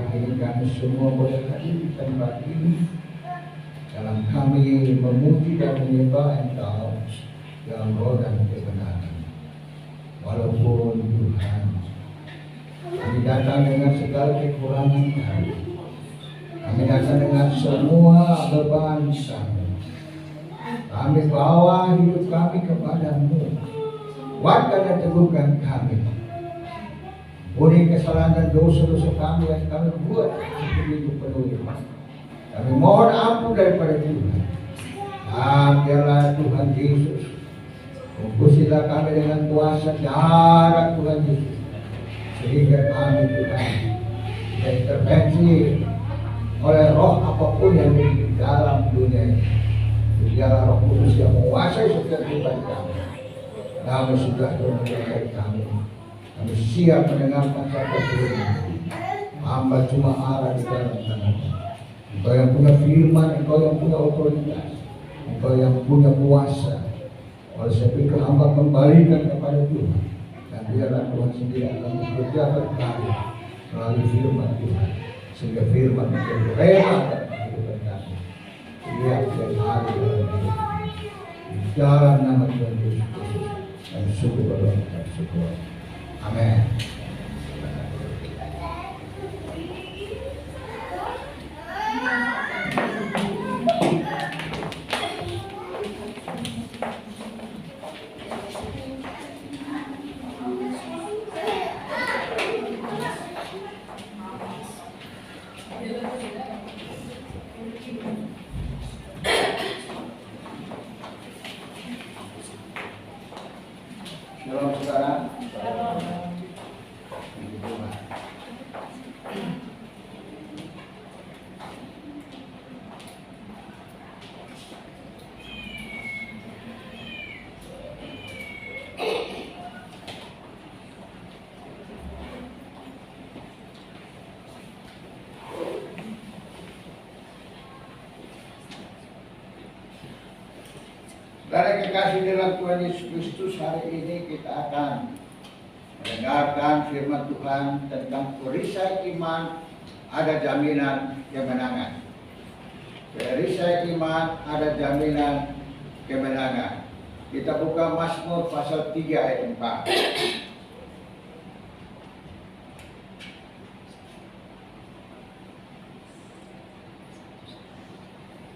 pagi ini kami semua boleh hadir di tempat ini dalam kami memuji dan menyembah Engkau dalam roh dan kebenaran. Walaupun Tuhan, kami datang dengan segala kekurangan kami. Kami datang dengan semua beban kami. Kami bawa hidup kami kepadamu. Kuatkan dan teguhkan kami. Beri kesalahan dan dosa-dosa kami yang kami buat begitu penuh. Kami mohon ampun daripada Tuhan. Biarlah Tuhan Yesus bungkusilah kami dengan kuasa darah Tuhan Yesus, sehingga kami Tuhan diintervensi oleh roh apapun yang di dalam dunia ini. Biarlah Roh Kudus yang menguasai setiap kehidupan kami. Kami sudah menyertai kami. Kami siap mendengarkan sabda Tuhan. Hamba cuma arah di dalam tangan. Engkau yang punya firman, Engkau yang punya otoritas, Engkau yang punya kuasa. Oleh sebab itu hamba kembalikan kepada Tuhan. Dan biarlah Tuhan sendiri akan bekerja berkarya melalui firman Tuhan, sehingga firman menjadi rema dalam kehidupan kami. Setiap hari dalam hidup. Di dalam nama Tuhan Yesus Kristus, kami syukur berdoa dan syukur. Amin. Shalom saudara. Saudara kekasih dalam Tuhan Yesus Kristus, hari ini kita akan mendengarkan firman Tuhan tentang perisai iman ada jaminan kemenangan. Perisai iman ada jaminan kemenangan. Kita buka Mazmur pasal 3 ayat 4.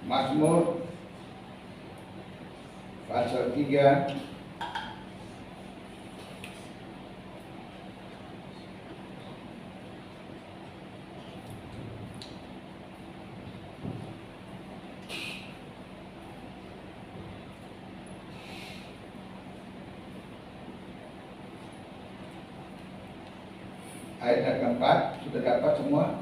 Mazmur pasal 3 ayat yang keempat. Sudah dapat semua?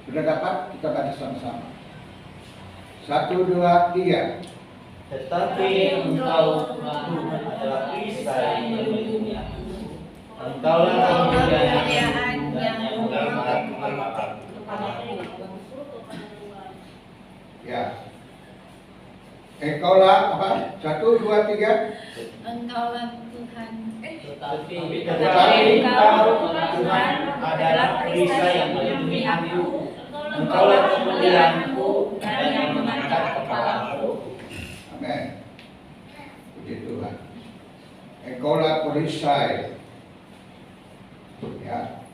Sudah dapat? Kita baca sama-sama. 1, 2, 3. Tetapi Engkau Tuhan adalah perisai yang dunia. Engkaulah kemuliaan yang mengangkat kepadaku. Ya. Engkaulah apa? 1, 2, 3. Engkaulah Tuhan. Tetapi Engkau Tuhan adalah perisai yang melindungi aku. Engkaulah kemuliaanku dan yang mengangkat kepalaku. Amin. Puji Tuhan. Engkaulah perisai. Ya.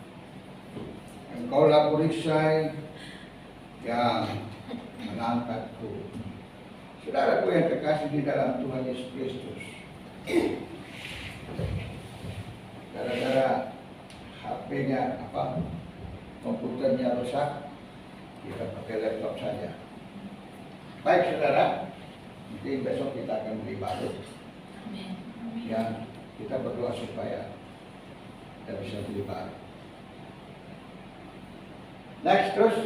Engkaulah perisai yang mengangkatku. Saudaraku yang terkasih di dalam Tuhan Yesus Kristus. Gara-gara HP-nya komputernya rusak, kita pakai laptop saja. Baik saudara, mungkin besok kita akan beribadah. Amin. Ya, kita berdoa supaya kita bisa beribadah. Next terus.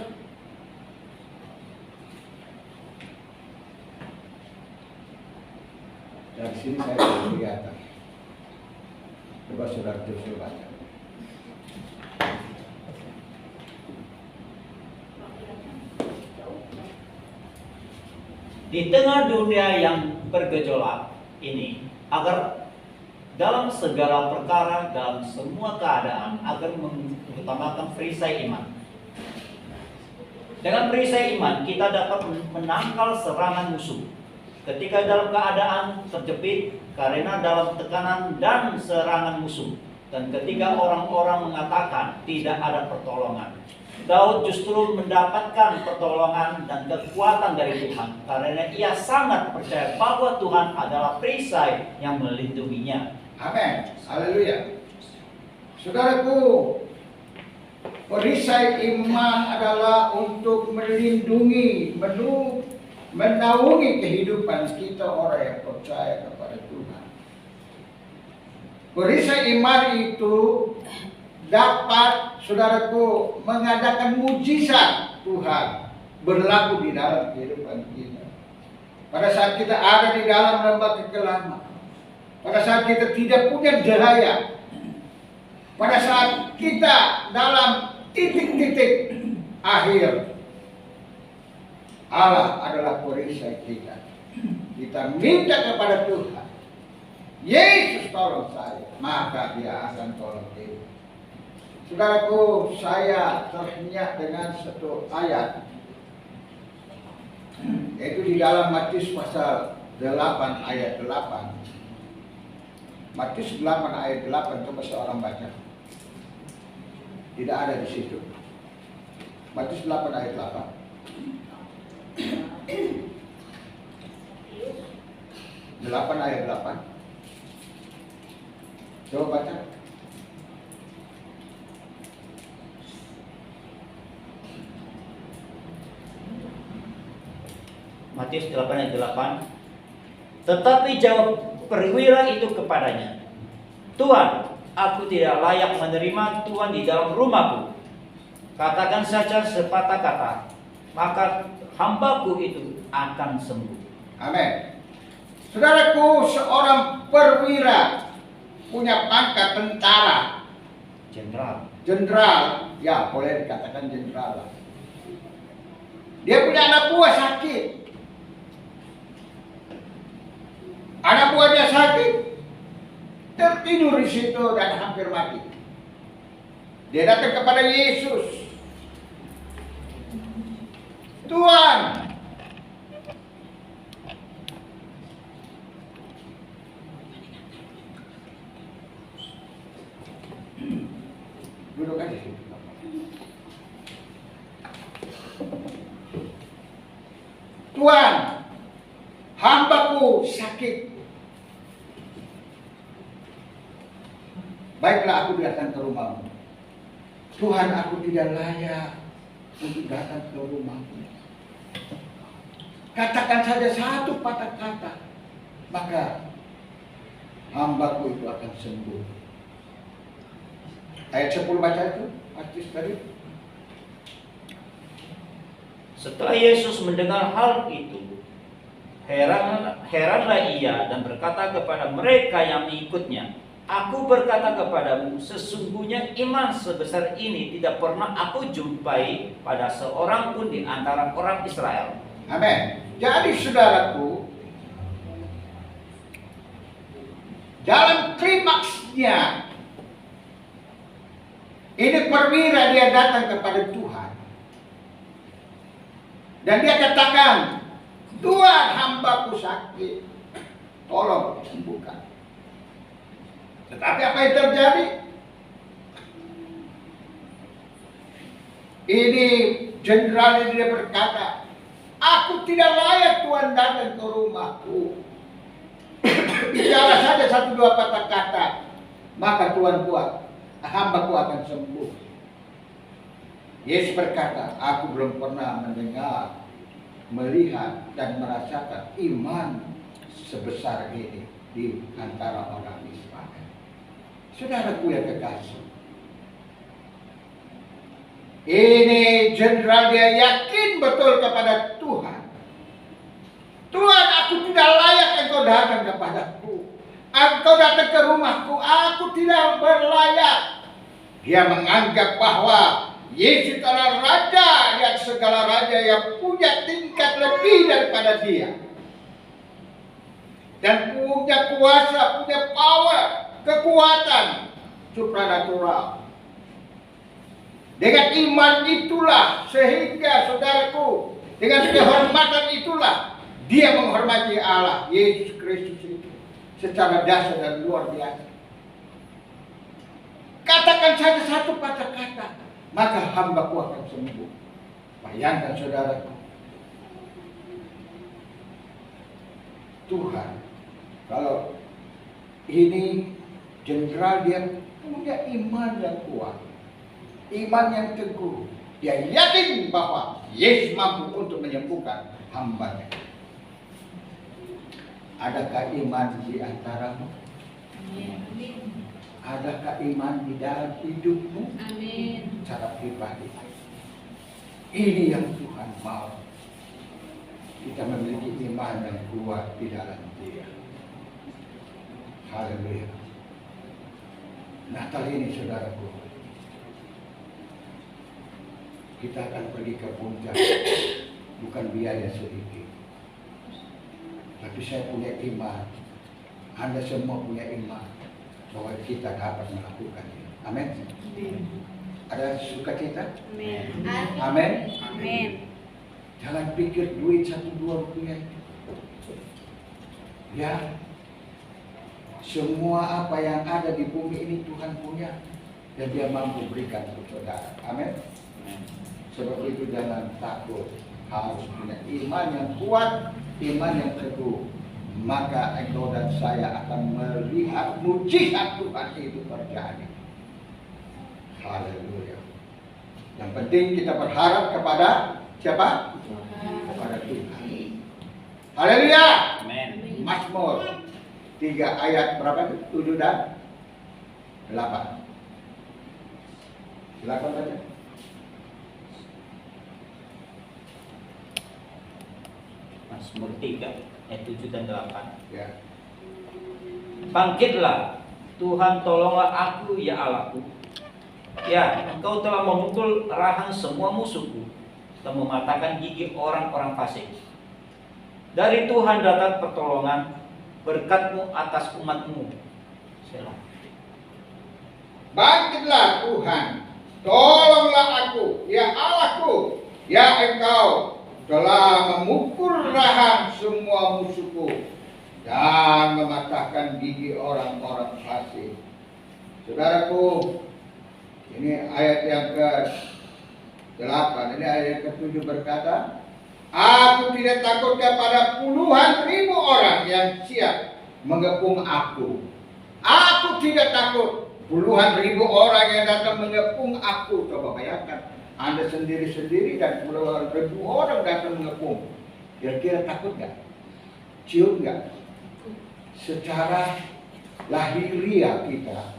Dari sini saya tidak kelihatan. Coba saudara terus baca. Di tengah dunia yang bergejolak ini, agar dalam segala perkara, dalam semua keadaan, agar mengutamakan perisai iman. Dengan perisai iman, kita dapat menangkal serangan musuh. Ketika dalam keadaan terjepit, karena dalam tekanan dan serangan musuh. Dan ketika orang-orang mengatakan tidak ada pertolongan, Daud justru mendapatkan pertolongan dan kekuatan dari Tuhan karena ia sangat percaya bahwa Tuhan adalah perisai yang melindunginya. Amin. Haleluya. Saudaraku, perisai iman adalah untuk melindungi, menaungi kehidupan kita orang yang percaya kepada Tuhan. Perisai iman itu dapat, saudaraku, mengadakan mujizat Tuhan berlaku di dalam kehidupan kita. Pada saat kita ada di dalam lembah kekelaman, pada saat kita tidak punya cahaya, pada saat kita dalam titik-titik akhir, Allah adalah perisai kita. Kita minta kepada Tuhan, Yesus tolong saya, maka Dia akan tolong kita. Saudaraku, saya teringat dengan satu ayat, yaitu di dalam Matius pasal 8 ayat 8. Matius 8 ayat 8, coba seorang baca. Tidak ada di situ. Matius 8 ayat 8. 8 ayat 8. Coba baca. Matius 8 ayat 8. Tetapi jawab perwira itu kepadanya, Tuhan, aku tidak layak menerima Tuhan di dalam rumahku. Katakan saja sepatah kata, maka hambaku itu akan sembuh. Amin. Saudaraku, seorang perwira punya pangkat tentara, jenderal, ya boleh dikatakan jenderal. Dia punya anak buah sakit. Anak buahnya sakit, tertidur di situ dan hampir mati. Dia datang kepada Yesus. Tuhan, duduk aja sini. Tuhan, hambaku sakit. Baiklah, aku datang ke rumahmu. Tuhan, aku tidak layak untuk datang ke rumahmu. Katakan saja satu patah kata, maka hambaku itu akan sembuh. Ayat 10 baca itu, artis tadi. Setelah Yesus mendengar hal itu, heranlah ia dan berkata kepada mereka yang mengikutnya, Aku berkata kepadamu, sesungguhnya iman sebesar ini tidak pernah aku jumpai pada seorang pun di antara orang Israel. Amin. Jadi saudaraku, dalam klimaksnya, ini perwira dia datang kepada Tuhan. Dan dia katakan, Tuhan, hambaku sakit, tolong sembuhkan. Tetapi apa yang terjadi? Ini jenderal ini dia berkata, aku tidak layak Tuhan datang ke rumahku. Bicara saja satu dua patah kata, maka Tuhan buat, hambaku akan sembuh. Yesus berkata, aku belum pernah mendengar melihat dan merasakan iman sebesar ini di antara orang Israel. Saudaraku yang kekasih, ini jenderal dia yakin betul kepada Tuhan. Tuhan, aku tidak layak engkau datang kepadaku. Engkau datang ke rumahku, aku tidak berlayak. Dia menganggap bahwa Yesus adalah raja yang segala raja yang punya tingkat lebih daripada dia. Dan punya kuasa, punya power, kekuatan supranatural. Dengan iman itulah sehingga saudaraku, dengan kehormatan itulah dia menghormati Allah, Yesus Kristus itu secara dasar dan luar biasa. Katakan saja satu patah kata, maka hambaku akan sembuh. Bayangkan saudaraku, Tuhan, kalau ini jenderal dia punya iman yang kuat, iman yang teguh, dia yakin bahwa Yesus mampu untuk menyembuhkan hambanya. Adakah iman di antaramu? Adakah iman di dalam hidupmu? Amin. Secara pribadi. Ini yang Tuhan mau. Kita memiliki iman yang kuat di dalam Dia. Haleluya. Natal ini saudaraku, kita akan pergi ke puncak, bukan biaya sedikit. Tapi saya punya iman, Anda semua punya iman bahwa kita dapat melakukannya. Amin. Ada sukacita? Amin. Amin. Amin. Jangan pikir duit 1-2 rupiah. Ya, semua apa yang ada di bumi ini Tuhan punya dan Dia mampu berikan untuk saudara. Amin. Sebab itu jangan takut, harus punya iman yang kuat, iman yang teguh. Maka engkau dan saya akan melihat mujizat Tuhan itu terjadi. Haleluya. Yang penting kita berharap kepada siapa? Kepada Tuhan. Haleluya. Amin. Mazmur 3 ayat berapa? 7 dan 8. Silakan baca. Mazmur 3 ayat 7 dan 8. Ya. Bangkitlah, Tuhan tolonglah aku ya Allahku. Ya, Engkau telah memukul rahang semua musuhku dan mematahkan gigi orang-orang fasik. Dari Tuhan datang pertolongan, berkat-Mu atas umat-Mu. Selah. Bangkitlah Tuhan, tolonglah aku, ya Allahku, ya Engkau telah memukul rahang semua musuhku dan mematahkan gigi orang-orang fasik. Saudaraku, ini ayat yang ke-8, ini ayat yang ke-7 berkata, aku tidak takut kepada puluhan ribu orang yang siap mengepung aku. Aku tidak takut puluhan ribu orang yang datang mengepung aku. Coba bayangkan, Anda sendiri-sendiri dan puluhan ribu orang datang mengepung. Kira-kira takut nggak? Ciut nggak? Secara lahiriah kita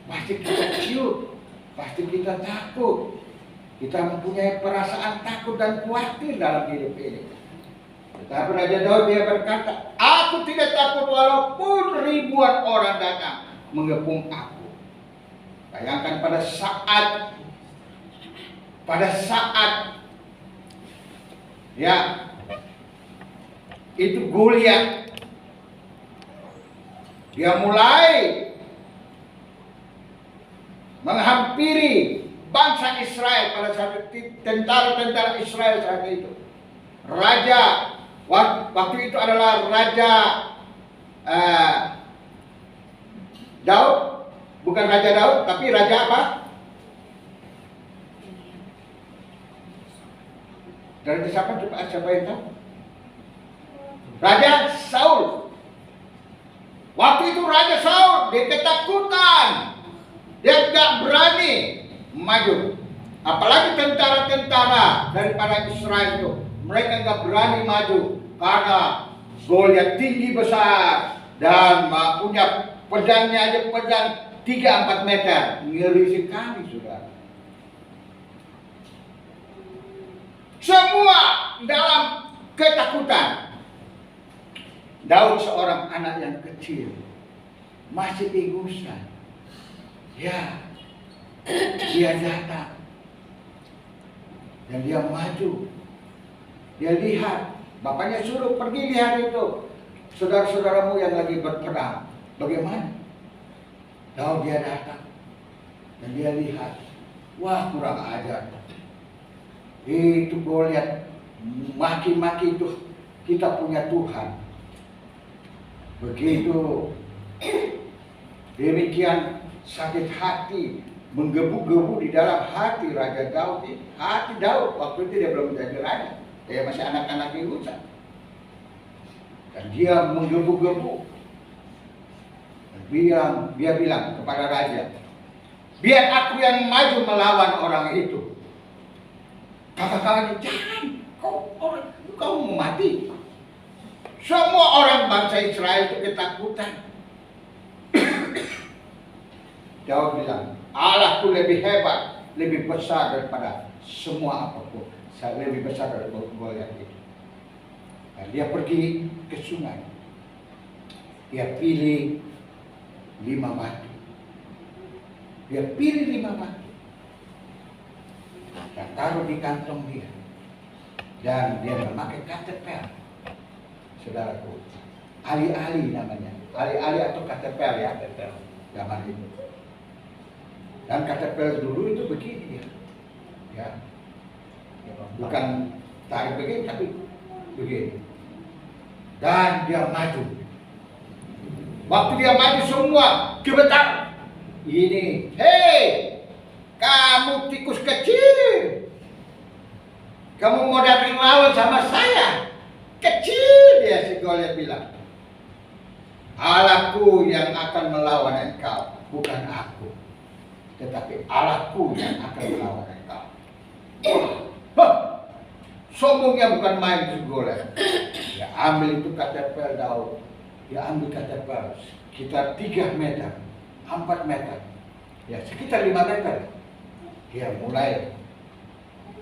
pasti kita ciut, pasti kita takut. Kita mempunyai perasaan takut dan khawatir dalam hidup ini. Tetapi Raja Daud dia berkata, aku tidak takut walaupun ribuan orang datang mengepung aku. Bayangkan pada saat ya itu Goliat, dia mulai menghampiri bangsa Israel pada saat itu, tentara-tentara Israel saat itu. Raja waktu itu adalah Raja Daud, bukan Raja Daud, tapi Raja apa? Dari siapa? Coba siapa yang tahu? Raja Saul. Waktu itu Raja Saul dia ketakutan, dia tidak berani maju. Apalagi tentara-tentara daripada Israel itu mereka nggak berani maju karena Goliat tinggi besar dan punya pedangnya aja pedang 3-4 meter, ngeri sekali saudara. Semua dalam ketakutan. Daud seorang anak yang kecil, masih ingusan. Ya, dia datang dan dia maju. Dia lihat, bapaknya suruh pergi lihat itu saudara-saudaramu yang lagi berperang. Bagaimana? Daud dia datang dan dia lihat, wah kurang ajar. Itu Goliat maki-maki itu kita punya Tuhan. Begitu demikian sakit hati menggebu-gebu di dalam hati Raja Daud. Hati Daud waktu itu dia belum menjadi raja, dia masih anak-anak ingusan. Dan dia menggebu-gebu. Dia bilang kepada raja, biar aku yang maju melawan orang itu. Kakak-kakaknya, jangan, kau mau mati. Semua orang bangsa Israel itu ketakutan. Daud bilang, Allahku lebih hebat, lebih besar daripada semua apapun. Saya lebih besar dari Goliat itu. Dan dia pergi ke sungai. Dia pilih 5 batu. Dia pilih 5 batu. Dan taruh di kantong dia. Dan dia memakai katepel. Saudaraku, ali-ali namanya. Ali-ali atau katepel ya, zaman itu. Dan katepel dulu itu begini ya. Bukan tarik begini, tapi begini. Dan dia maju. Waktu dia maju semua gemetar. Ini, hei, kamu tikus kecil. Kamu mau datang lawan sama saya? Kecil dia, si Goliat bilang. Allahku yang akan melawan engkau, bukan aku. Tetapi Allahku yang akan melawan engkau. Sombongnya bukan main si Goliat. Dia ambil itu katepel Daud. Dia ambil katepel sekitar 3 meter, 4 meter. Ya sekitar 5 meter. Dia mulai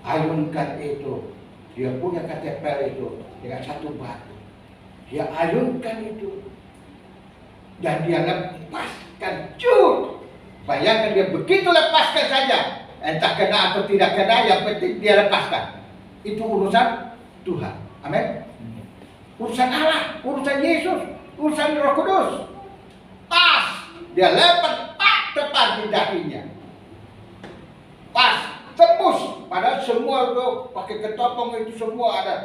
ayunkan itu. Dia punya katepel itu dengan 1 batu. Dia ayunkan itu. Dan dia lepaskan. Cut! Bayangkan dia begitu lepaskan saja. Entah kena atau tidak kena, yang penting dia lepaskan. Itu urusan Tuhan. Amin. Urusan Allah, urusan Yesus, urusan Roh Kudus. Pas dia lempar tepat di dahinya. Pas tembus. Padahal semua itu pakai ketopong itu semua ada.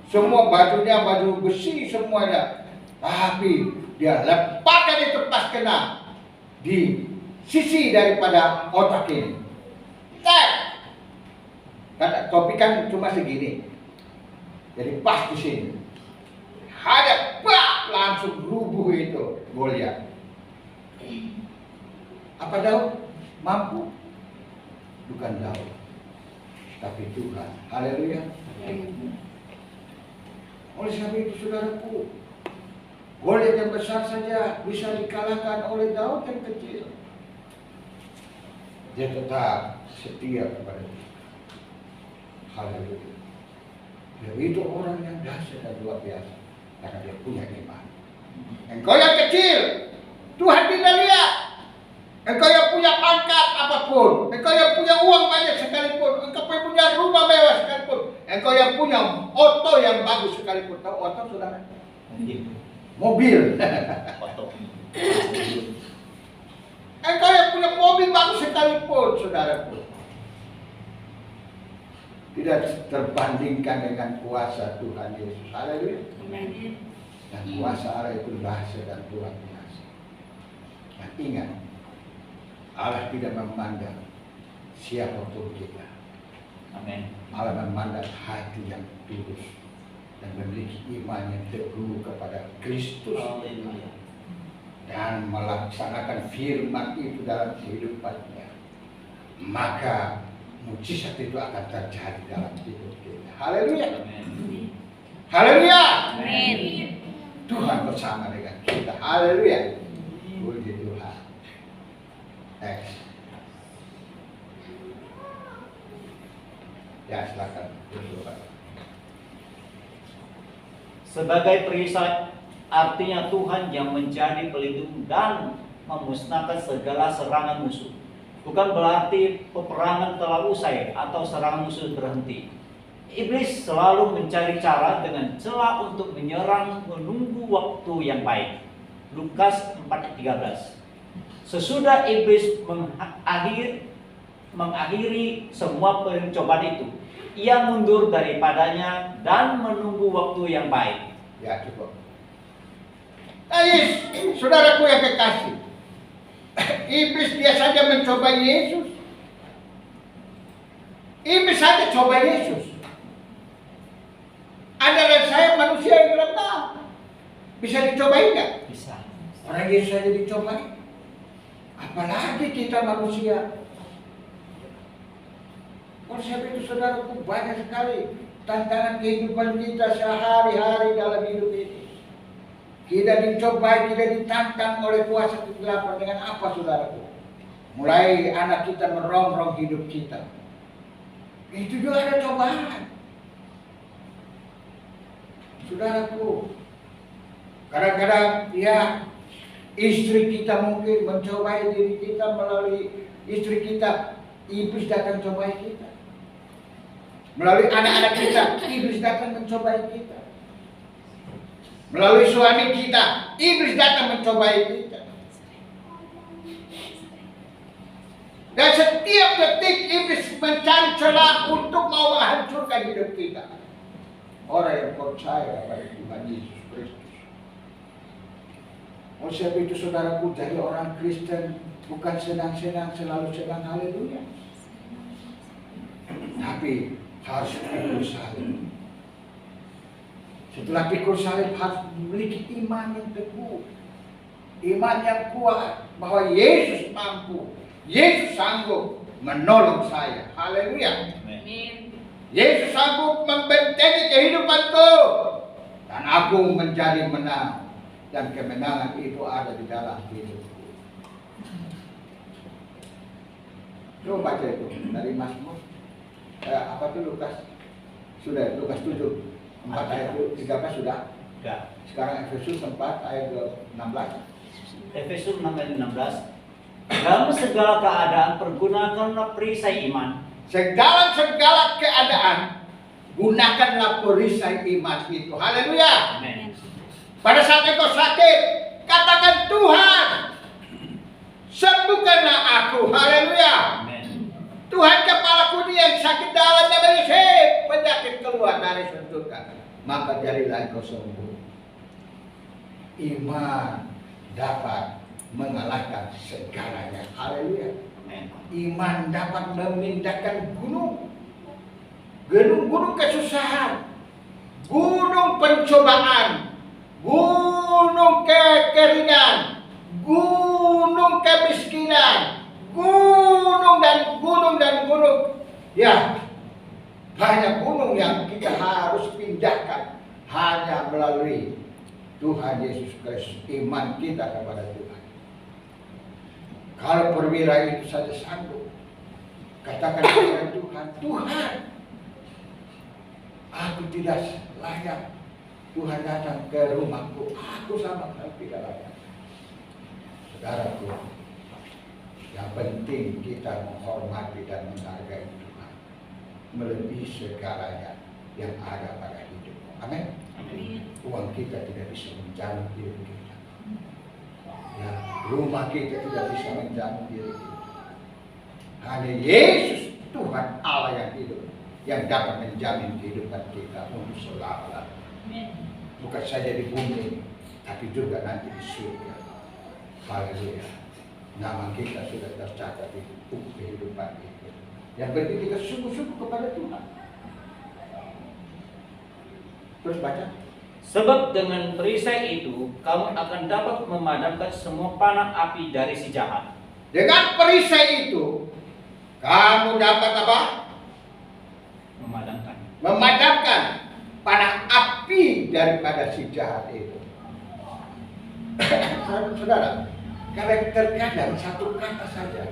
Semua bajunya baju besi semuanya. Tapi dia lepaskan itu pas kena di sisi daripada otak ini. Kata topi kan cuma segini. Jadi pas di sini. Hadap, langsung rubuh itu Goliat. Apa Daud mampu? Bukan Daud, tapi Tuhan. Haleluya. Oleh sebab itu saudaraku, Goliat yang besar saja bisa dikalahkan oleh Daud yang kecil. Dia tetap setia kepada Tuhan. Haleluya. Dia itu orang yang dahsyat dan luar biasa karena dia punya iman. Engkau yang kecil, Tuhan tidak lihat. Engkau yang punya pangkat apapun, engkau yang punya uang banyak sekalipun, engkau yang punya rumah mewah sekalipun, engkau yang punya oto yang bagus sekalipun. Tahu oto saudara? Mobil. Oto. Engkau yang punya mobil bagus sekalipun, saudaraku, tidak terbandingkan dengan kuasa Tuhan Yesus. Haleluya. Dan kuasa Allah itu dahsyat dan luar biasa. Dan ingat, Allah tidak memandang siapapun kita. Amin. Allah memandang hati yang tulus dan memiliki iman yang teguh kepada Kristus. Haleluya. Dan melaksanakan firman itu dalam kehidupannya. Maka mukjizat itu akan terjadi dalam hidup kita. Haleluya. Amin. Haleluya. Amin. Tuhan bersama dengan kita. Haleluya. Puji Tuhan. Next. Ya, silakan. Sebagai perisai, artinya Tuhan yang menjadi pelindung dan memusnahkan segala serangan musuh. Bukan berarti peperangan telah usai atau serangan musuh berhenti. Iblis selalu mencari cara dengan celah untuk menyerang menunggu waktu yang baik. Lukas 4:13. Sesudah iblis mengakhiri semua pencobaan itu, ia mundur daripadanya dan menunggu waktu yang baik. Ya, cukup. Saudaraku yang kekasih, iblis dia saja mencoba Yesus. Iblis saja coba Yesus. Anda dan saya manusia yang lemah. Bisa dicobai nggak? Bisa. Orang Yesus saja dicobai. Apalagi kita manusia. Oleh sebab itu saudaraku, banyak sekali tantangan kehidupan kita sehari-hari dalam hidup ini. Kita dicobai, kita ditantang oleh kuasa kegelapan dengan apa saudaraku? Mulai anak kita merongrong hidup kita. Itu juga ada cobaan. Saudaraku, kadang-kadang ya istri kita mungkin mencobai diri kita melalui istri kita. Iblis datang cobai kita. Melalui anak-anak kita, iblis datang mencobai kita. Melalui suami kita, iblis datang mencobai kita. Dan setiap detik iblis mencari celah untuk mau menghancurkan hidup kita. Orang yang percaya pada Tuhan Yesus Kristus. Oleh sebab itu saudaraku, jadi orang Kristen bukan senang-senang, selalu senang, haleluya. Tapi harus pikul salib. Setelah pikul salib harus memiliki iman yang teguh, iman yang kuat bahwa Yesus mampu, Yesus sanggup menolong saya. Haleluya. Amin. Yesus sanggup membentengi kehidupanku dan aku menjadi menang, dan kemenangan itu ada di dalam hidupku. Coba baca itu dari Mazmur. Apa itu Lukas? Sudah, Lukas 7 4 ayat 13 sudah. Ya. Sekarang Efesus 4 ayat 16. Efesus 6 ayat 16. Dalam segala keadaan pergunakanlah perisai iman. Segala keadaan gunakanlah perisai iman itu. Haleluya. Amin. Pada saat engkau sakit, katakan Tuhan, sembuhkanlah aku. Haleluya. Amin. Tuhan, kepalaku ini yang sakit dalam nama Yesus, penyakit keluar dari sentuhkan, maka jadilah engkau sembuh. Iman dapat mengalahkan segalanya. Haleluya. Amin. Iman dapat memindahkan gunung, gunung kesusahan, gunung pencobaan, gunung kekeringan, gunung kemiskinan, gunung dan gunung. Ya, banyak gunung yang kita harus pindahkan hanya melalui Tuhan Yesus Kristus, iman kita kepada Tuhan. Kalau perwira itu saja sanggup, katakan kepada Tuhan, Tuhan, aku tidak layak. Tuhan datang ke rumahku, aku sama sekali tidak layak. Saudaraku, yang penting kita menghormati dan menghargai Tuhan melebihi segalanya yang ada pada hidup. Amin. Amin. Uang kita tidak bisa menjamin diri kita. Ya, rumah kita tidak bisa menjamin diri kita. Hanya Yesus Tuhan Allah yang hidup yang dapat menjamin kehidupan kita untuk selama-lamanya. Bukan saja di bumi, tapi juga nanti di surga. Haleluya. Nama kita sudah tercatat di buku kehidupan itu. Yang penting kita sungguh-sungguh kepada Tuhan. Terus baca. Sebab dengan perisai itu kamu akan dapat memadamkan semua panah api dari si jahat. Dengan perisai itu kamu dapat apa? Memadamkan. Memadamkan panah api daripada si jahat itu. Saudara, kadang satu kata saja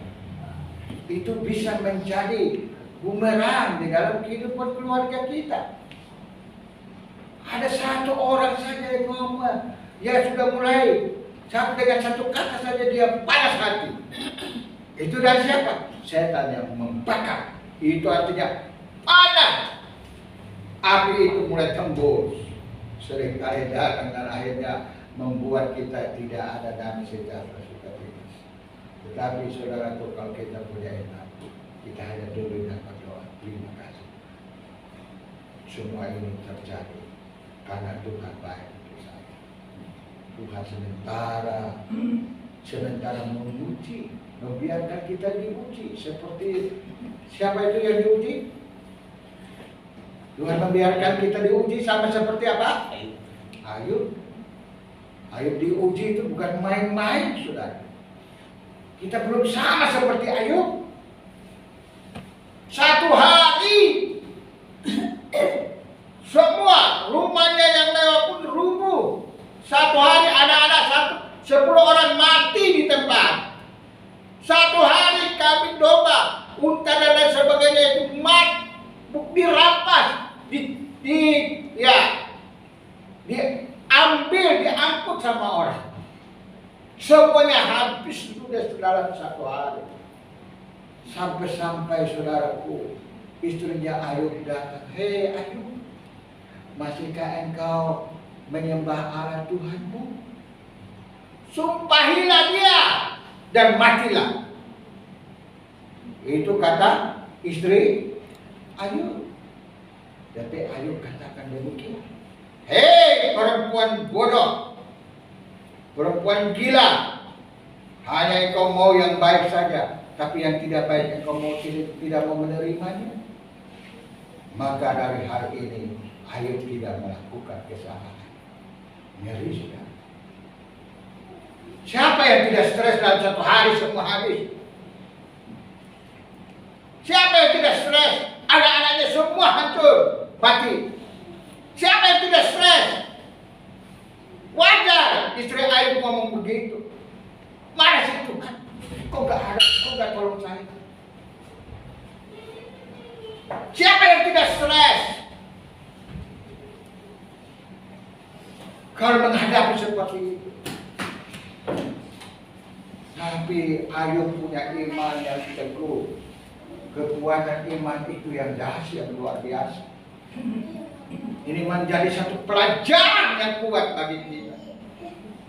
itu bisa menjadi bumerang di dalam kehidupan keluarga kita. Ada satu orang saja yang ngomong, ya sudah mulai sampai dengan satu kata saja dia panas hati. Itu dari siapa? Setan yang membakar. Itu artinya panas. Api itu mulai tembus. Seringkali datang dan akhirnya membuat kita tidak ada damai sejahtera sukacita. Tetapi saudaraku, kalau kita punya iman, kita hanya dulu dan berdoa. Terima kasih. Semua ini terjadi karena Tuhan baik untuk saya. Tuhan sementara menguji, membiarkan kita diuji. Seperti siapa itu yang diuji? Tuhan membiarkan kita diuji sama seperti apa? Ayub. Ayub diuji itu bukan main-main, saudara. Kita belum sama seperti Ayub. Satu hari semua rumahnya yang mewah pun rubuh. Satu hari anak-anak 10 orang mati di tempat. Satu hari kambing domba, unta dan lain sebagainya itu mati, dirampas, diambil, diangkut sama orang. Semuanya habis sudah dalam satu hari. Sampai saudaraku, istrinya Ayub datang. Hei Ayub, masihkah engkau menyembah Allah Tuhanmu? Sumpahilah dia dan matilah. Itu kata istri Ayub. Tapi Ayub katakan demikian. Hei perempuan bodoh, perempuan gila, hanya engkau mau yang baik saja, tapi yang tidak baik engkau mau tidak mau menerimanya. Maka dari hari ini Ayub tidak melakukan kesalahan. Ngeri sudah. Siapa yang tidak stres dalam satu hari semua habis? Siapa yang tidak stres? Anak-anaknya semua hancur, mati. Siapa yang tidak stres? Wajar istri Ayub ngomong begitu. Mana sih Tuhan? Kok gak tolong saya? Siapa yang tidak stres? Kalau menghadapi seperti itu. Tapi Ayub punya iman yang teguh. Kekuatan iman itu yang dahsyat, yang luar biasa. Ini menjadi satu pelajaran yang kuat bagi kita.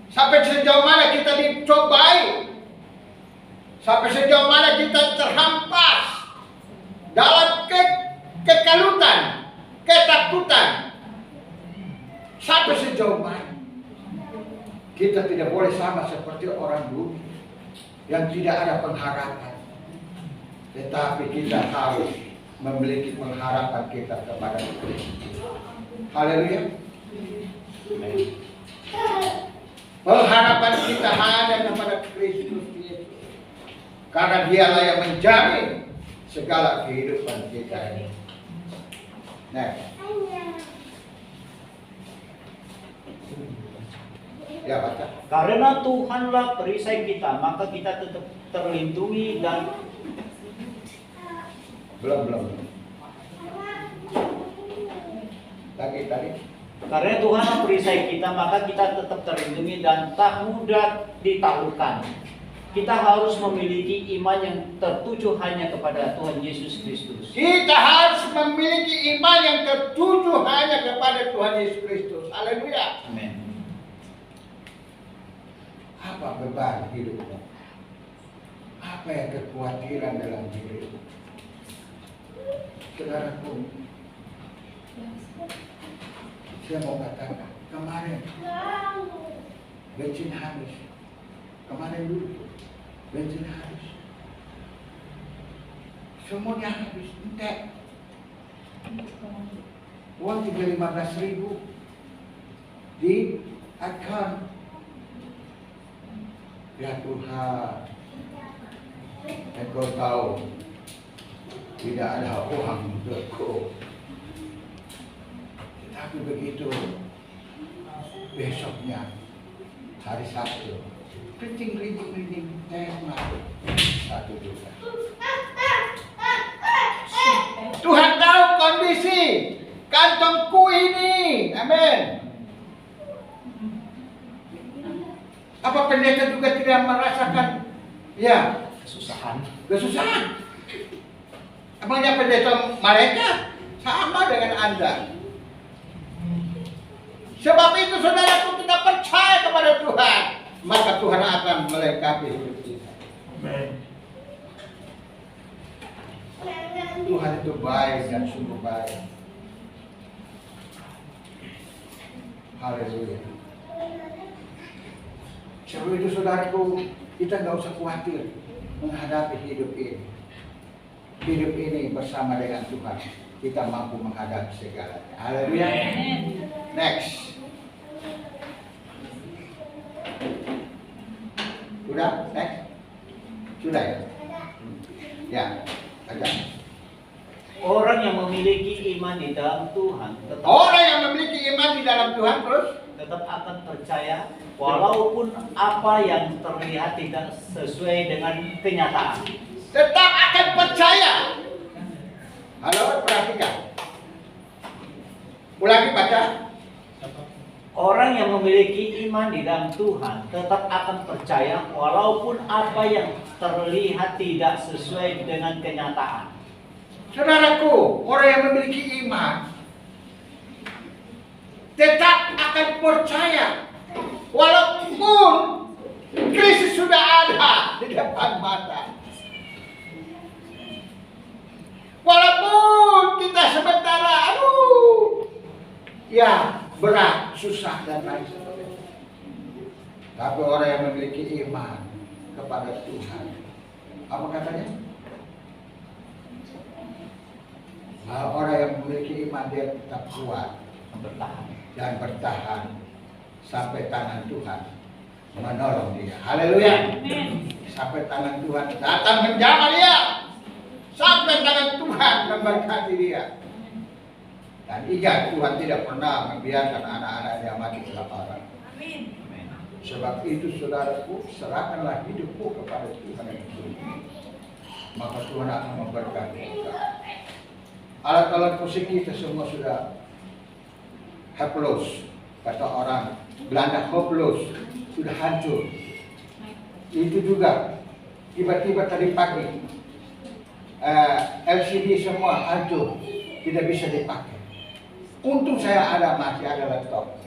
Sampai sejauh mana kita dicobai, sampai sejauh mana kita terhampas dalam kekalutan, ketakutan. Sampai sejauh mana kita tidak boleh sama seperti orang dulu yang tidak ada pengharapan. Tetapi kita harus memiliki pengharapan kita kepada Kristus. Haleluya. Pengharapan kita hanya kepada Kristus Yesus. Karena dialah yang menjamin segala kehidupan kita ini. Nah. Ya, baca. Karena Tuhanlah perisai kita, maka kita tetap terlindungi dan belum. Tadi. Karena Tuhanlah perisai kita, maka kita tetap terlindungi dan tak mudah ditaklukkan. Kita harus memiliki iman yang tertuju hanya kepada Tuhan Yesus Kristus. Kita harus memiliki iman yang tertuju hanya kepada Tuhan Yesus Kristus. Haleluya. Amin. Apa beban hidupmu? Apa yang kekhawatiran dalam hidupmu? Saudaraku, saya mau katakan, kemarin bensin habis. Kemarin dulu bensin habis. Semuanya habis, entek. Uang tinggal 15.000 di account. Ya Tuhan, Engkau tahu tidak ada uang untukku. Tetapi begitu besoknya hari Sabtu, keriting, tema 1 juta. Tuhan tahu kondisi kantongku ini, amin. Apa pendeta juga tidak merasakan ya kesusahan? Emangnya pendeta malaikat? Sama dengan Anda. Sebab itu saudaraku, kita percaya kepada Tuhan, maka Tuhan akan melengkapi hidup kita. Tuhan itu baik dan sungguh baik. Haleluya. Sebab itu saudaraku, kita nggak usah khawatir menghadapi hidup ini. Hidup ini bersama dengan Tuhan, kita mampu menghadapi segalanya. Haleluya. Next. Sudah? Next. Sudah ya? Ya, ada. Orang yang memiliki iman di dalam Tuhan Orang yang memiliki iman di dalam Tuhan terus tetap akan percaya walaupun apa yang terlihat tidak sesuai dengan kenyataan. tetap akan percaya. Halo, perhatikan. Ulangi baca. Orang yang memiliki iman di dalam Tuhan tetap akan percaya walaupun apa yang terlihat tidak sesuai dengan kenyataan. Saudaraku, orang yang memiliki iman tetap akan percaya walaupun krisis sudah ada di depan mata. Walaupun kita sementara ya berat, susah dan lain sebagainya. Tapi orang yang memiliki iman kepada Tuhan, apa katanya? Orang yang memiliki iman dia tetap kuat dan bertahan sampai tangan Tuhan menolong dia. Haleluya. Sampai tangan Tuhan datang menjamah dia. Sampai tangan Tuhan memberkati dia. Dan ingat, Tuhan tidak pernah membiarkan anak-anaknya mati kelaparan. Amin. Sebab itu saudaraku, serahkanlah hidupmu kepada Tuhan yang hidup. Maka Tuhan akan memberkati kita. Alat-alat musik kita semua sudah hopeless, kata orang Belanda, hopeless, sudah hancur. Itu juga tiba-tiba tadi pagi LCD semua hancur, tidak bisa dipakai. Untung saya masih ada laptop.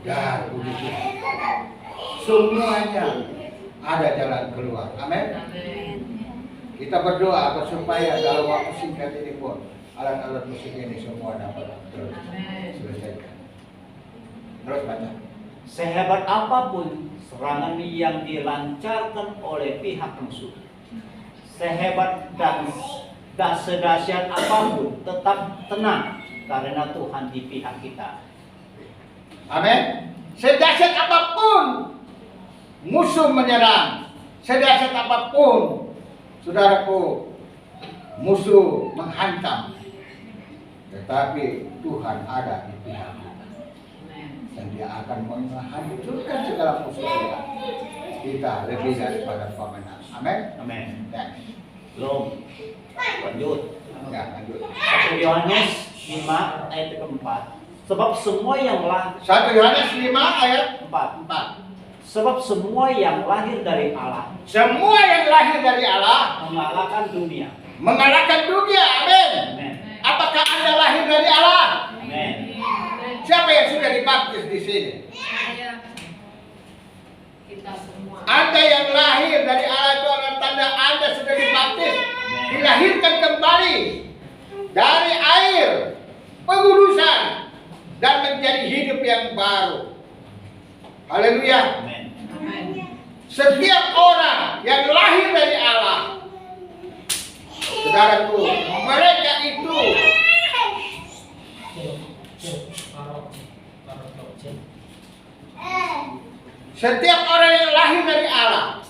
Ya, begitu. Semuanya ada jalan keluar. Amin. Kita berdoa supaya dalam waktu singkat ini pun alat-alat musik ini semua dapat selesaikan. Terus baca. Sehebat apapun serangan yang dilancarkan oleh pihak musuh, sehebat dan sedahsyat apapun, tetap tenang karena Tuhan di pihak kita. Amin. Sedahsyat apapun musuh menyerang, sedahsyat apapun saudaraku musuh menghantam, tetapi Tuhan ada di pihak kita dan Dia akan menghancurkan segala musuh kita lebih daripada pemenang. Amin. Amin. Next. Belum. Lanjut. Ya, lanjut. 1 Yohanes 5 ayat keempat. Sebab semua yang 1 Yohanes 5 ayat 4. Sebab semua yang lahir dari Allah, semua yang lahir dari Allah mengalahkan dunia. Mengalahkan dunia. Amin. Amin. Apakah Anda lahir dari Allah? Amin. Siapa yang sudah dibaptis di sini? Kita semua. Anda yang lahir dari Allah itu adalah tanda Anda sudah dibaptis, dilahirkan kembali dari air, pengudusan, dan menjadi hidup yang baru. Haleluya. Amin. Setiap orang yang lahir dari Allah, saudaraku, mereka itu setiap orang yang lahir dari Allah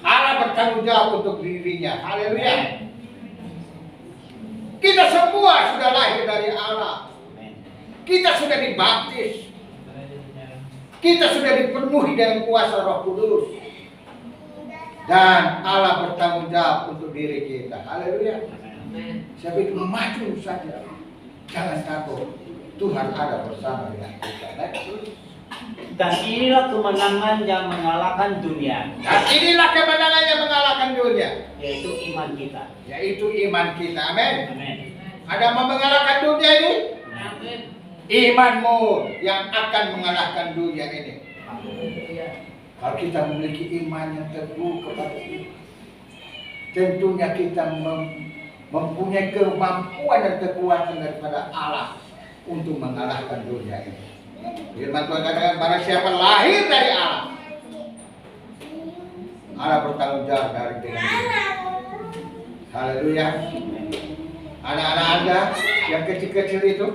Allah bertanggung jawab untuk dirinya. Haleluya. Kita semua sudah lahir dari Allah. Kita sudah dibaptis. Kita sudah dipenuhi dengan kuasa Roh Kudus. Dan Allah bertanggung jawab untuk diri kita. Haleluya. Sebab itu maju saja. Jangan takut. Tuhan ada bersama dengan kita. Dan inilah kemenangan yang mengalahkan dunia. Dan inilah kemenangan yang mengalahkan dunia. Yaitu iman kita. Yaitu iman kita. Amin. Amin. Ada yang mengalahkan dunia ini? Amin. Imanmu yang akan mengalahkan dunia ini. Kalau kita memiliki iman yang teguh kepada Tuhan, tentunya kita mempunyai kemampuan dan kekuatan daripada Allah untuk mengalahkan dunia ini. Firman Tuhan katakan, barang siapa lahir dari Allah, Allah bertanggung jawab dari dengan dia. Haleluya. Anak-anak Anda yang kecil-kecil itu,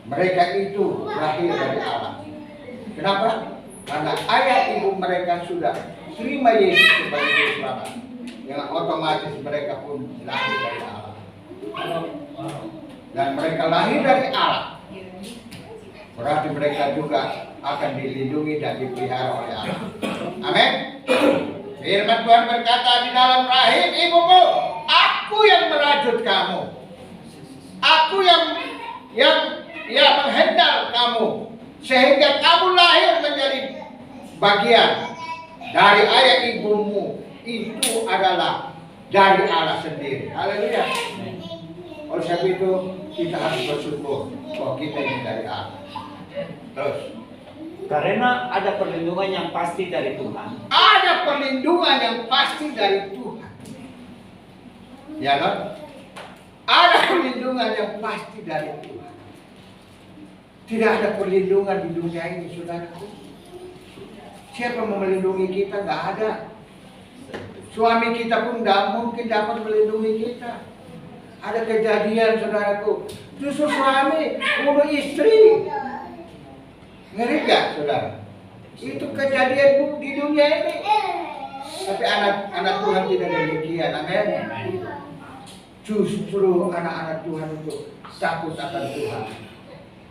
mereka itu lahir dari Allah. Kenapa? Karena ayah ibu mereka sudah terima Yesus sebagai Juru Selamat. Yang otomatis mereka pun lahir dari Allah. Dan mereka lahir dari Allah. Berarti mereka juga akan dilindungi dan dipelihara oleh Allah. Amin. Firman Tuhan berkata di dalam rahim ibumu, aku yang merajut kamu. Aku yang menghendal kamu. Sehingga kamu lahir menjadi bagian dari ayah ibumu. Itu adalah dari Allah sendiri. Haleluya. Oleh sebab itu kita harus bersyukur bahwa kita ini dari Allah. Terus, Karena ada perlindungan yang pasti dari Tuhan. ada perlindungan yang pasti dari Tuhan. Ya kan? Ada perlindungan yang pasti dari Tuhan. Tidak ada perlindungan di dunia ini, saudaraku. Siapa yang melindungi kita? Nggak ada. Suami kita pun tidak mungkin dapat melindungi kita. Ada kejadian, saudaraku. Justru suami bunuh istri. Ngeri gak, saudara? Itu kejadian di dunia ini. Tapi anak Tuhan tidak demikian. Amin. Justru anak-anak Tuhan itu takut akan Tuhan.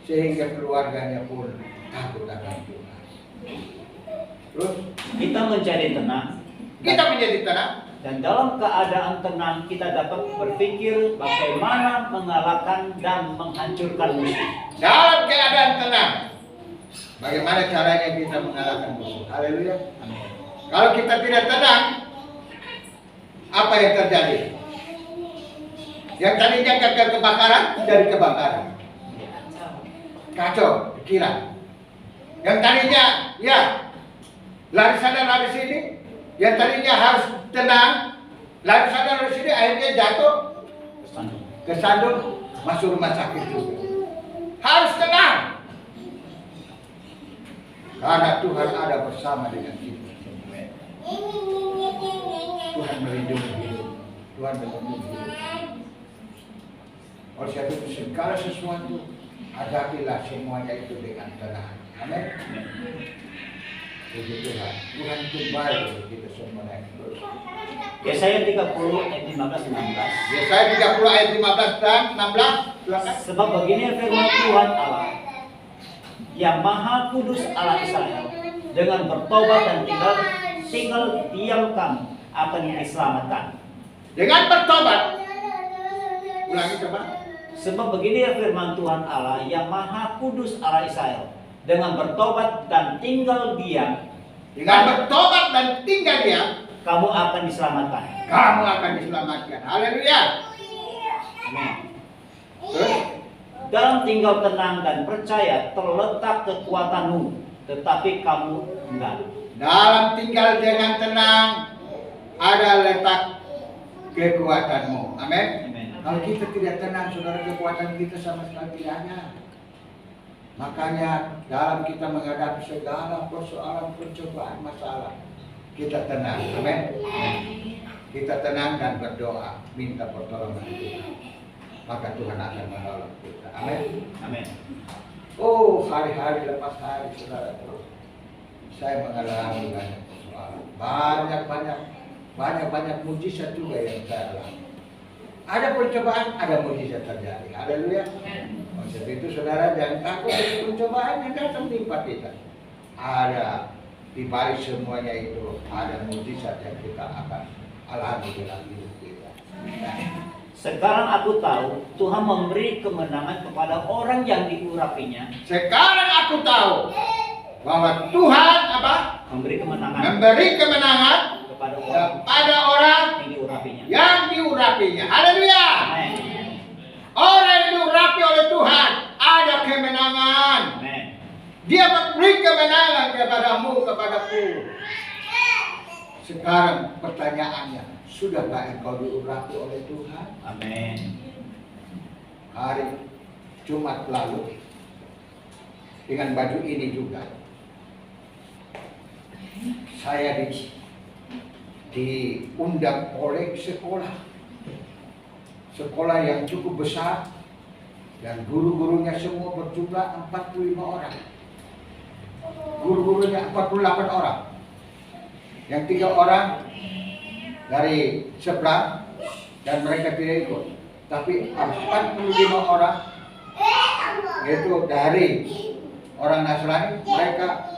Sehingga keluarganya pun takut akan Tuhan. Terus Kita menjadi tenang. kita menjadi tenang. Dan dalam keadaan tenang kita dapat berpikir bagaimana mengalahkan dan menghancurkan musuh. Dalam keadaan tenang, bagaimana caranya kita mengalahkan musuh? Haleluya. Kalau kita tidak tenang, apa yang terjadi? Yang tadinya gagal kebakaran, jadi kebakaran. Kacau, pikiran. Yang tadinya, ya, lari sana lari sini. Yang tadinya harus tenang, lari sana lari sini, akhirnya jatuh, kesandung, masuk rumah sakit juga. Harus tenang. Karena Tuhan ada bersama dengan kita. Tuhan melindungi hidup. Tuhan melindungi hidup. Oleh sebab itu segala sesuatu hadapilah semuanya itu dengan tenang. Amin. Puji Tuhan. Tuhan itu baik untuk kita semua. Yesaya 30 ayat 15-16. Yesaya 30 ayat 15 dan 16. Silakan. Sebab begini firman Tuhan Allah, yang Maha Kudus Allah Israel, dengan bertobat dan tinggal diam kamu akan diselamatkan. Dengan bertobat. Ulangi coba. Sebab begini firman Tuhan Allah, yang Maha Kudus Allah Israel, dengan bertobat dan tinggal diam, Dengan bertobat dan tinggal diam, kamu akan diselamatkan. kamu akan diselamatkan. Haleluya. Amin. Terus, Dalam tinggal tenang dan percaya terletak kekuatanmu, tetapi kamu enggak. dalam tinggal dengan tenang ada letak kekuatanmu. Amin. Amin. Kalau kita tidak tenang, saudara, kekuatan kita sama sekali tidak ada. Makanya dalam kita menghadapi segala persoalan, pencobaan, masalah, kita tenang. Amin. Kita tenang dan berdoa, minta pertolongan Tuhan. Maka Tuhan akan menolong kita. Amin. Amin. Oh, hari-hari lepas hari, saudara, saya mengalami banyak persoalan. banyak mujizat juga yang saya alami. Ada percobaan, ada mujizat terjadi. Haleluya. Sebab itu saudara jangan takut dengan pencobaan yang datang di tempat kita. Ada di balik semuanya itu ada mujizat yang kita akan alami dalam hidup kita. Sekarang aku tahu Tuhan memberi kemenangan kepada orang yang diurapinya. Sekarang aku tahu bahwa Tuhan apa? Memberi kemenangan kepada orang yang diurapinya. yang diurapinya. Haleluya. Amin. Orang yang diurapi oleh Tuhan ada kemenangan. Amin. Dia memberi kemenangan kepadamu, kepadaku. Sekarang pertanyaannya, sudahkah engkau diurapi oleh Tuhan? Amin. Hari Jumat lalu dengan baju ini juga saya diundang oleh sekolah yang cukup besar dan guru-gurunya semua berjumlah 45 orang. Guru-gurunya 48 orang. Yang 3 orang dari seberang dan mereka tidak ikut. Tapi 45 orang yaitu dari orang Nasrani, mereka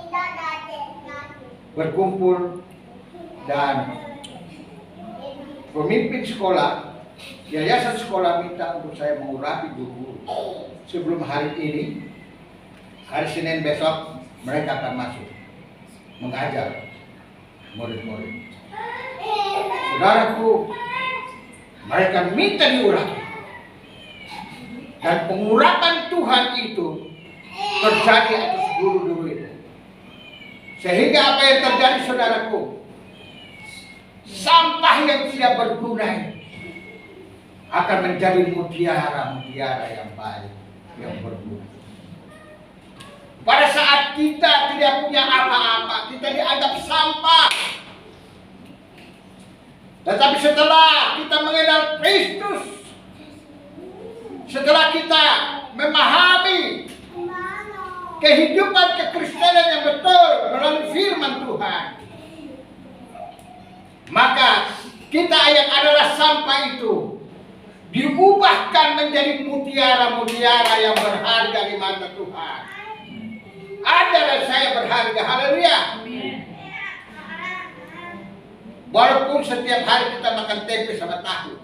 berkumpul dan pemimpin sekolah, yayasan sekolah minta untuk saya mengurapi guru sebelum hari ini, hari Senin besok mereka akan masuk mengajar murid-murid. Saudaraku, mereka minta diurapi. Dan pengurapan Tuhan itu terjadi atas guru-guru itu. Sehingga apa yang terjadi saudaraku? Sampah yang tidak berguna akan menjadi mutiara-mutiara yang baik, yang berguna. Pada saat kita tidak punya apa-apa, kita dianggap sampah. Tetapi setelah kita mengenal Kristus, setelah kita memahami kehidupan kekristenan yang betul melalui firman Tuhan, maka kita yang adalah sampah itu diubahkan menjadi mutiara-mutiara yang berharga di mata Tuhan. Ada dan saya berharga, haleluya. Walaupun setiap hari kita makan tempe sama tahu,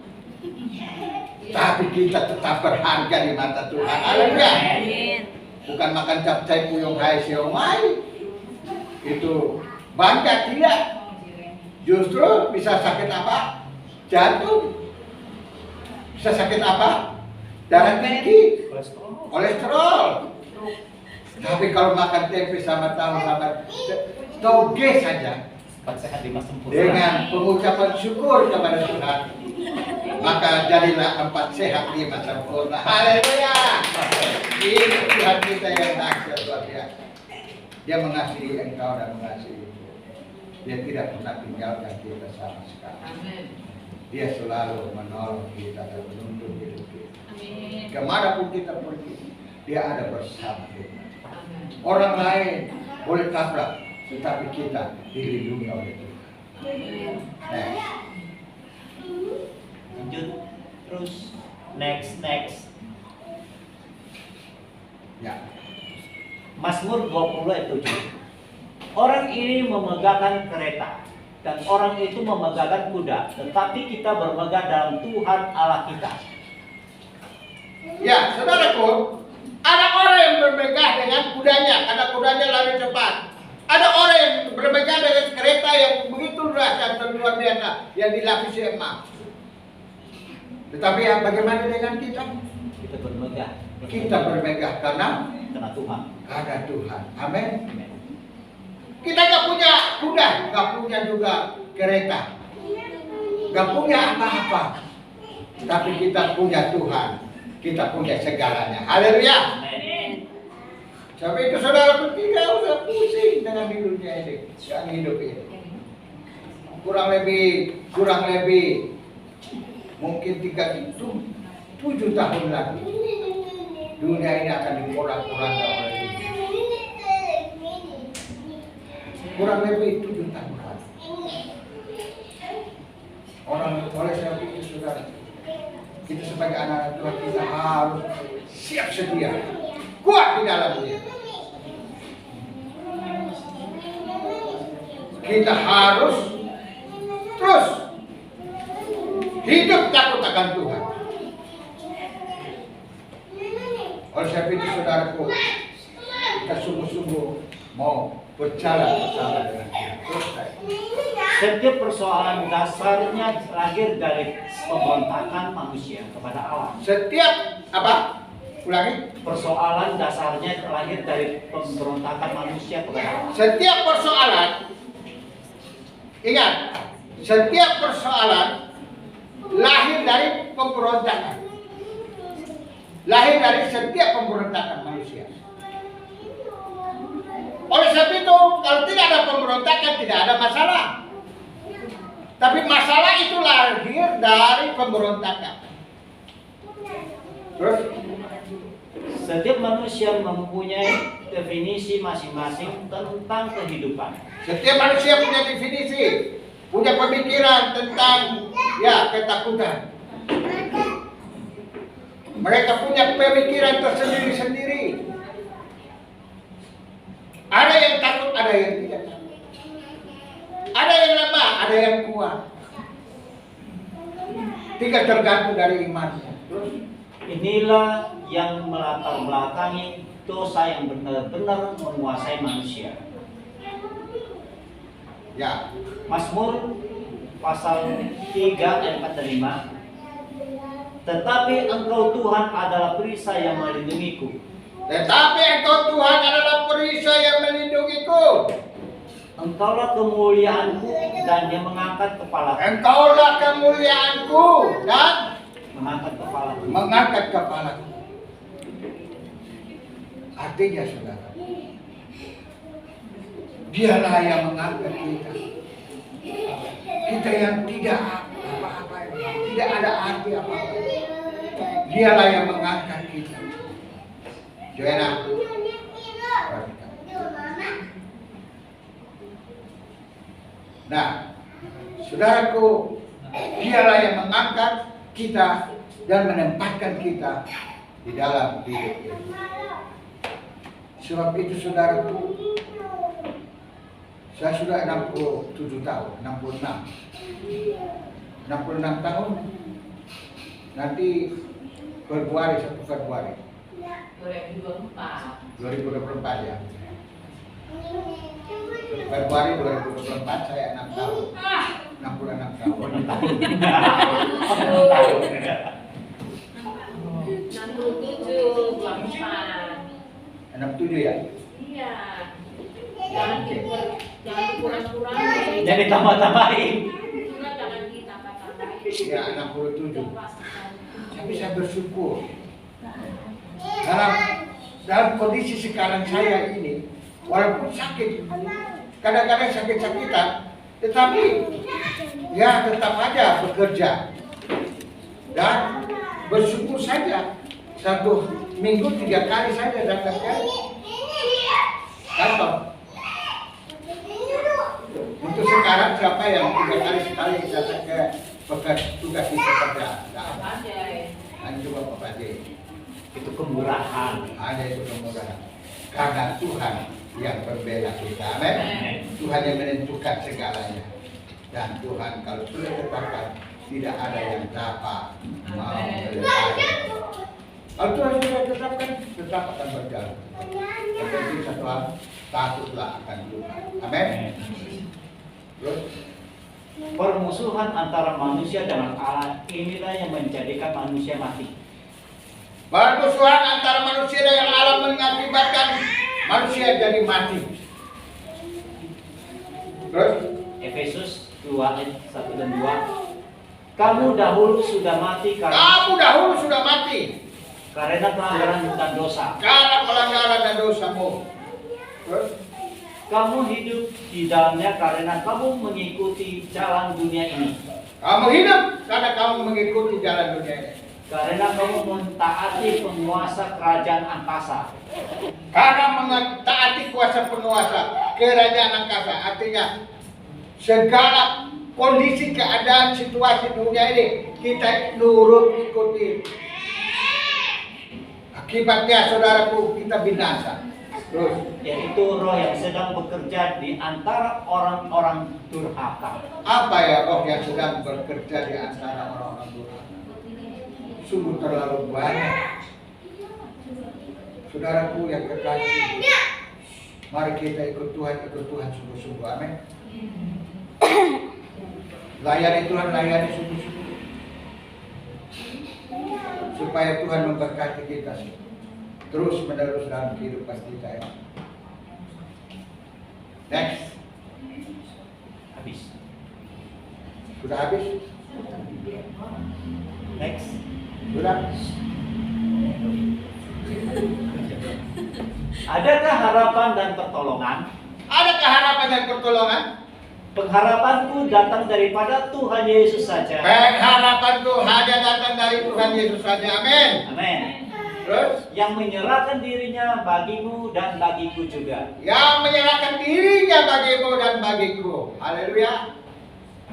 tapi kita tetap berharga di mata Tuhan, haleluya. Bukan makan capcay puyung hai siomay itu bangga, tidak. Justru bisa sakit apa? Jantung. Bisa sakit apa? Darah tinggi, kolesterol. Tapi kalau makan tempe sama tahu sama toge saja, Sehat lima sempurna. dengan pengucapan syukur kepada Tuhan, maka jadilah 4 sehat 5 sempurna. Haleluya. Ini Tuhan kita yang dahsyat luar biasa. Dia mengasihi engkau dan mengasihi itu. Dia tidak pernah tinggalkan kita sama sekali. Dia selalu menolong kita dan menuntun hidup kita. Kemanapun kita pergi, dia ada bersama kita. Orang lain boleh tabrak, tetapi kita dilindungi oleh Tuhan. Lanjut terus, next. Ya. Mazmur 20 ayat 7. Orang ini memegahkan kereta dan orang itu memegahkan kuda, tetapi kita bermegah dalam Tuhan Allah kita. Ya, saudaraku, ada orang yang bermegah dengan kudanya karena kudanya lari cepat. Ada orang yang bermegah dengan kereta yang begitu dahsyat dan luar biasa yang dilapisi emas. Tetapi bagaimana dengan kita? Kita bermegah. Kita bermegah karena Tuhan. Karena Tuhan. Amin. Kita nggak punya kuda, nggak punya juga kereta, nggak punya apa-apa. Tapi kita punya Tuhan. Kita punya segalanya. Haleluya. Sampai itu saudara tidak usah pusing dengan hidupnya ini, dengan hidup ini. Kurang lebih mungkin 7 tahun lagi dunia ini akan diporak-porandakan oleh dunia. Kurang lebih 7 tahun lagi. sebagai anak-anak Tuhan kita harus siap sedia, kuat di dalam Dia. Kita harus terus hidup takut akan Tuhan. Oleh sebab itu saudaraku, kita sungguh-sungguh mau berjalan bersama dengan Dia. Setiap persoalan dasarnya lahir dari pemberontakan manusia kepada Allah. Setiap apa? Ulangi. Persoalan dasarnya lahir dari pemberontakan manusia kepada Allah. Setiap persoalan, ingat, setiap persoalan lahir dari pemberontakan. Lahir dari setiap pemberontakan manusia. Oleh sebab itu, kalau tidak ada pemberontakan, tidak ada masalah. Tapi masalah itu lahir dari pemberontakan. Terus, Setiap manusia mempunyai definisi masing-masing tentang kehidupan. setiap manusia punya definisi, punya pemikiran tentang ketakutan. Mereka punya pemikiran tersendiri-sendiri. Ada yang takut, ada yang tidak takut. Ada yang lemah, ada yang kuat. Tiga tergantung dari imannya. Inilah yang melatar belakangi dosa yang benar-benar menguasai manusia. Ya, Mazmur pasal 3 ayat 4 dan 5. Tetapi Engkau Tuhan adalah perisai yang melindungiku. tetapi Engkau Tuhan adalah perisai yang melindungiku. Engkaulah kemuliaanku dan yang mengangkat kepalaku. Engkaulah kemuliaanku dan Mengangkat kepalaku. mengangkat kepalaku. Artinya saudara, Dialah yang mengangkat kita. Kita yang tidak apa-apa, tidak ada arti apa-apa. Dialah yang mengangkat kita. Joanna, perhatikan. Nah, saudaraku, Dialah yang mengangkat kita dan menempatkan kita di dalam hidup ini. Sebab itu saudaraku, saya sudah 67 tahun, 66 tahun. Nanti Februari, 1 Februari 2024 ya. Februari 2024 saya 6 tahun. 66 tahun. 67 ya. Iya. Jangan kurang-kurangin. Jadi tambah-tambahin. Jangan ditambah-tambahin. Ya 67. Tapi saya bersyukur dalam kondisi sekarang saya ini, walaupun sakit, kadang-kadang sakit-sakitan, tetapi ya tetap aja bekerja dan bersyukur saja. 1 minggu 3 kali saja datang ke kantor. Untuk sekarang siapa yang 3 kali sekali datang ke tugas di pekerja? Tidak ada. Hanya coba Pak Ade. Itu kemurahan. Hanya itu kemurahan. Karena Tuhan yang membela kita. Amin. Tuhan yang menentukan segalanya. Dan Tuhan kalau sudah tetapkan, tidak ada yang dapat mau meletakkan. Kalau Tuhan sudah tetapkan, tetap akan berjalan. Yang penting satu hal, takutlah akan Tuhan. Amin. Terus, Permusuhan antara manusia dengan Allah inilah yang menjadikan manusia mati. permusuhan antara manusia dengan alam mengakibatkan manusia jadi mati. Terus, Efesus 2 ayat 1 dan 2. Kamu dahulu sudah mati kamu dahulu sudah mati karena pelanggaran dan dosa. karena pelanggaran dan dosamu. Terus, Kamu hidup di dalamnya karena kamu mengikuti jalan dunia ini. kamu hidup karena kamu mengikuti jalan dunia ini. Karena kamu mentaati penguasa kerajaan angkasa. Karena mentaati kuasa penguasa kerajaan angkasa. Artinya segala kondisi, keadaan, situasi dunia ini kita nurut ikuti. Akibatnya saudaraku kita binasa. Terus Yaitu roh yang sedang bekerja di antara orang-orang durhaka. apa ya roh yang sedang bekerja di antara orang-orang durhaka? Sungguh terlalu banyak. Saudaraku yang kekasih, mari kita ikut Tuhan sungguh-sungguh. Amin. Layani Tuhan, layani sungguh-sungguh. Supaya Tuhan memberkati kita terus menerus dalam kehidupan kita ya. Next. Habis. Sudah habis? Next. Sudah? Adakah harapan dan pertolongan? Adakah harapan dan pertolongan? Pengharapanku datang daripada Tuhan Yesus saja. Pengharapanku hanya datang dari Tuhan Yesus saja. Amin. Amin. Terus Yang menyerahkan dirinya bagimu dan bagiku juga. yang menyerahkan dirinya bagimu dan bagiku. Haleluya.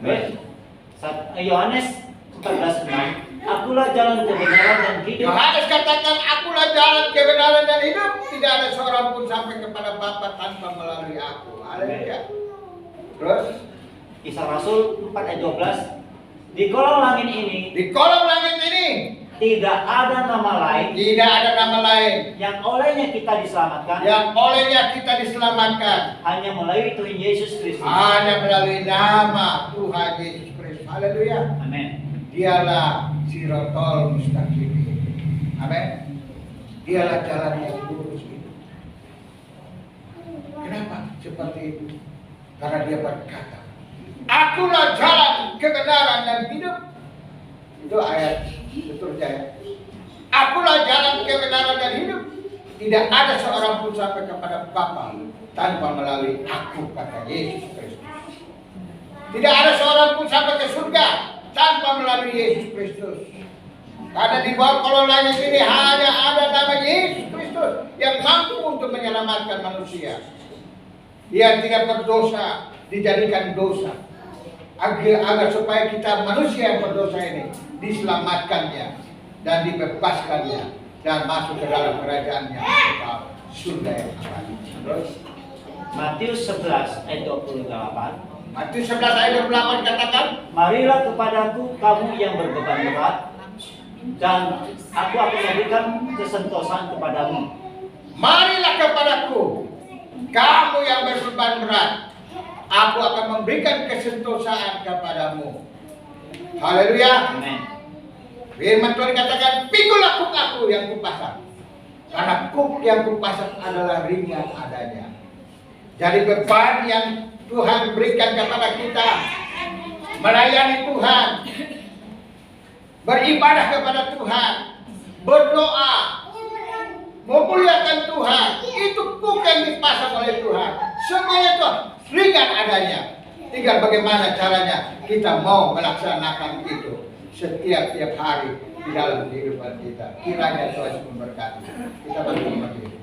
Amin. Yohanes 14:6. Akulah jalan kebenaran dan hidup. Yohanes katakan, akulah jalan kebenaran dan hidup. Tidak ada seorang pun sampai kepada Bapa tanpa melalui aku. Haleluya. Terus Kisah Rasul 4 ayat 12. Di kolong langit ini di kolom langit ini tidak ada nama lain tidak ada nama lain yang olehnya kita diselamatkan, yang olehnya kita diselamatkan, hanya melalui Tuhan Yesus Kristus. hanya melalui nama Tuhan Yesus Kristus. Haleluya. Amin. Dialah Siratal Mustaqim. Amin. Dialah jalan yang lurus itu. Kenapa seperti itu? Karena dia berkata, akulah jalan kebenaran dan hidup. Itu ayat seterusnya ya. Akulah jalan kebenaran dan hidup. Tidak ada seorang pun sampai kepada Bapa tanpa melalui aku, kata Yesus Kristus. Tidak ada seorang pun sampai ke surga tanpa melalui Yesus Kristus. Karena di bawah kolong langit ini hanya ada nama Yesus Kristus yang mampu untuk menyelamatkan manusia. Dia tidak berdosa, dijadikan dosa agar supaya kita manusia yang berdosa ini diselamatkannya dan dibebaskannya dan masuk ke dalam kerajaannya, ke surga yang abadi. Terus Matius 11 ayat 28. Matius 11 ayat 28 katakan, Marilah kepadaku kamu yang berbeban berat, dan aku akan memberikan kesentosaan kepadamu. marilah kepadaku kamu yang berbeban berat, aku akan memberikan kesentosaan kepadamu. Haleluya. Amin. Firman Tuhan katakan, pikulah kuk aku yang kupasang, karena kuk yang kupasang adalah ringan adanya. Jadi beban yang Tuhan berikan kepada kita, melayani Tuhan, beribadah kepada Tuhan, berdoa, memuliakan Tuhan, itu kuk yang dipasang oleh Tuhan. Semuanya itu ringan adanya. Tinggal bagaimana caranya kita mau melaksanakan itu setiap hari di dalam kehidupan kita. Kiranya Tuhan memberkati. Kita berdua berdiri.